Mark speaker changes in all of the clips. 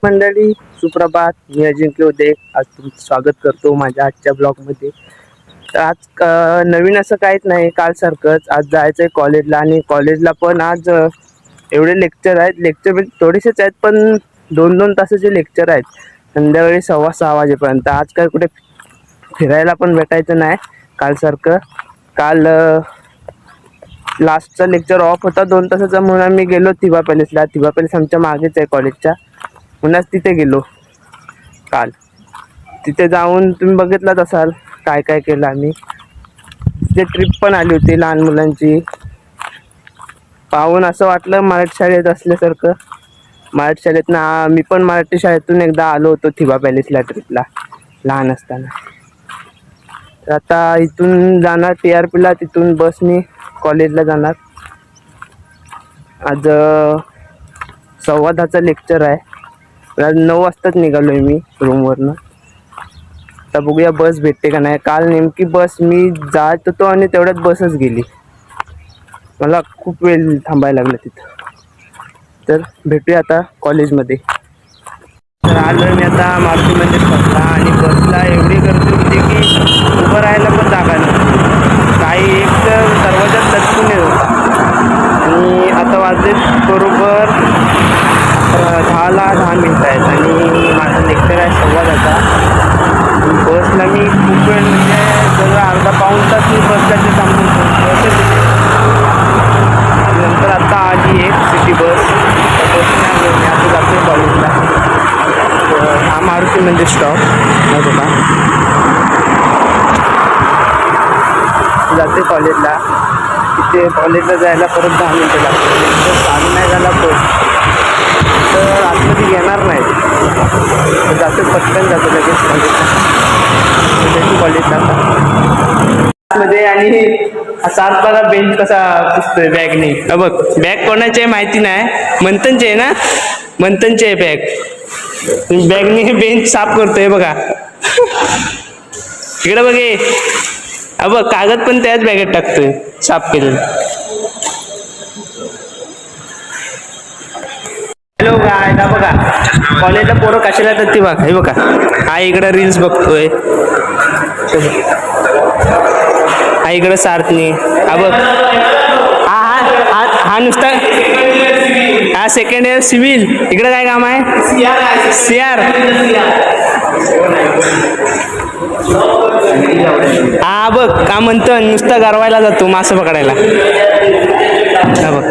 Speaker 1: मंडळी, सुप्रभात. मी अजिंक्य उदे आज तुमचं स्वागत करतो माझ्या आजच्या ब्लॉगमध्ये. तर आज नवीन असं काहीच नाही, काल सारखंच आज जायचं आहे कॉलेजला. आणि कॉलेजला पण आज एवढे लेक्चर आहेत. लेक्चर थोडेसेच आहेत पण 2-2 तासाचे लेक्चर आहेत, संध्याकाळी 6:15 वाजेपर्यंत. आज काय कुठे फिरायला पण भेटायचं नाही कालसारखं. काल लास्टचा लेक्चर ऑफ होता 2 तासाचा, म्हणून आम्ही गेलो थिबा पॅलेसला. थिबा पॅलेस आमच्या मागेच आहे कॉलेजच्या, पुन्हाच तिथे गेलो काल. तिथे जाऊन तुम्ही बघितलाच असाल काय काय केलं आम्ही. तिथे ट्रिप पण आली होती लहान मुलांची. पाहून असं वाटलं मराठी शाळेत असल्यासारखं. मराठी शाळेतनं मी पण मराठी शाळेतून एकदा आलो होतो थिबा पॅलेसला ट्रिपला लहान असताना. तर आता इथून जाणार TRPला, तिथून बसनी कॉलेजला जाणार. आज 10:15चा लेक्चर आहे. आज 9 वाजताच निघालोय मी रूमवरनं. आता बघूया बस भेटते का नाही. काल नेमकी बस मी जात होतो आणि तेवढ्यात बसच गेली. मला खूप वेळ थांबायला लागलं तिथं. तर भेटूया आता कॉलेजमध्ये. तर आलोय मी आता मारुती मंदिर स्टॉपला, आणि बसला एवढी गर्दी होती की उभं राहायला पण जागा नव्हती. काही एक तर दरवाजात लटकून येत होता. आणि आता वाजले बरोबर 10:10 मिनिटं आहेत आणि माझं लेक्चर आहे 10:15. बसला मी खूप वेळ, म्हणजे जवळ अर्धा-पाऊण तास मी बसला ते थांबून नंतर आता आली एक सिटी बस. त्या बसने आलो मी. आता जातो कॉलेजला. हा मारुती मंदिर स्टॉप नाही बघा, जाते कॉलेजला. तिथे कॉलेजला जायला परत 10 मिनिटं लागतात. चालू नाही झाला बस तर आतमध्ये घेणार नाही. तर जातो, पटकन जातो लगेच कॉलेजला मध्ये. आणि सात बघा बेंच कसा दिसतोय बॅगने. बघ बॅग कोणाची आहे माहिती नाही, मंथनचे आहे ना, मंथनचे आहे बॅग. बॅगने बेंच साफ करतोय बघा. इकडे बघे, बघ कागद पण त्याच बॅगेत टाकतोय साफ केलेलं. हॅलो गाय, बघा कॉलेजला पोरं कशाला येतात ते बघा. हे बघा, हा इकडं रील्स बघतोय, हा इकडं सार्थनी. हा बघ, हा नुसता, हा सेकंड इयर सिव्हिल. इकडं काय काम आहे? CR. हा बघ का म्हणतो, नुसता गरवायला जातो मासे पकडायला. हा बघ,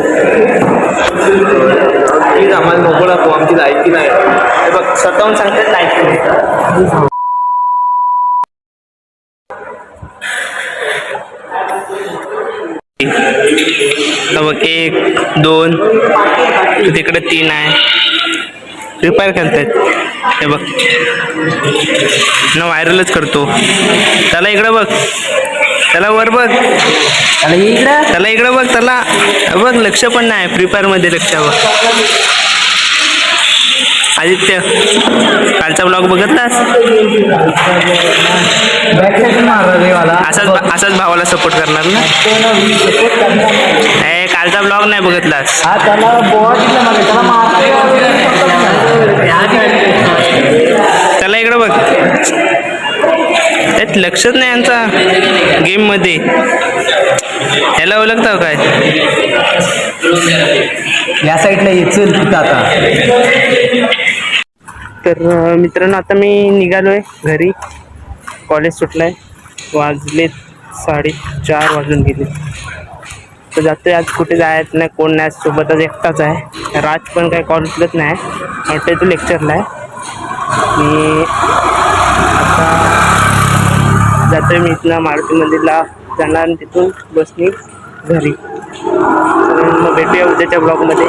Speaker 1: आम्हाला मोकळा तो आमची लायकी नाही. हे बघ स्वतःहून सांगतात लायकी नाही. बघ 1, 2 तिकडे 3 आहे. प्रिपेअर करतात. हे बघ ना, व्हायरलच करतो त्याला. इकडं बघ, त्याला वर बघ, त्याला इकडं बघ, त्याला बघ लक्ष पण नाही प्रिपेअर मध्ये. लक्ष बघ. आदित्य कालचा ब्लॉग बघितलास? असाच भावाला सपोर्ट करणार ना. कालचा ब्लॉग नाही बघितलास? त्याला इकडं बघ, त्यात लक्षच नाही यांचा गेम मध्ये. ह्याला ओळखता काय?
Speaker 2: या साईडला येचल तिथं आता.
Speaker 1: तर मित्रांनो, आता मी निघालोय घरी. कॉलेज सुटलाय, वाजले 4:30 वाजून गेले. तर जातोय. आज कुठे जायचं नाही, कोण नाही सोबतच, एकटाच आहे. राज पण काय कॉल उचलत नाही, वाटतं तो लेक्चरला आहे. मी आता जातोय मी इथनं मारुती मंदिरला जाणार आणि तिथून बसनी घरी. मग भेटूया उद्याच्या ब्लॉगमध्ये.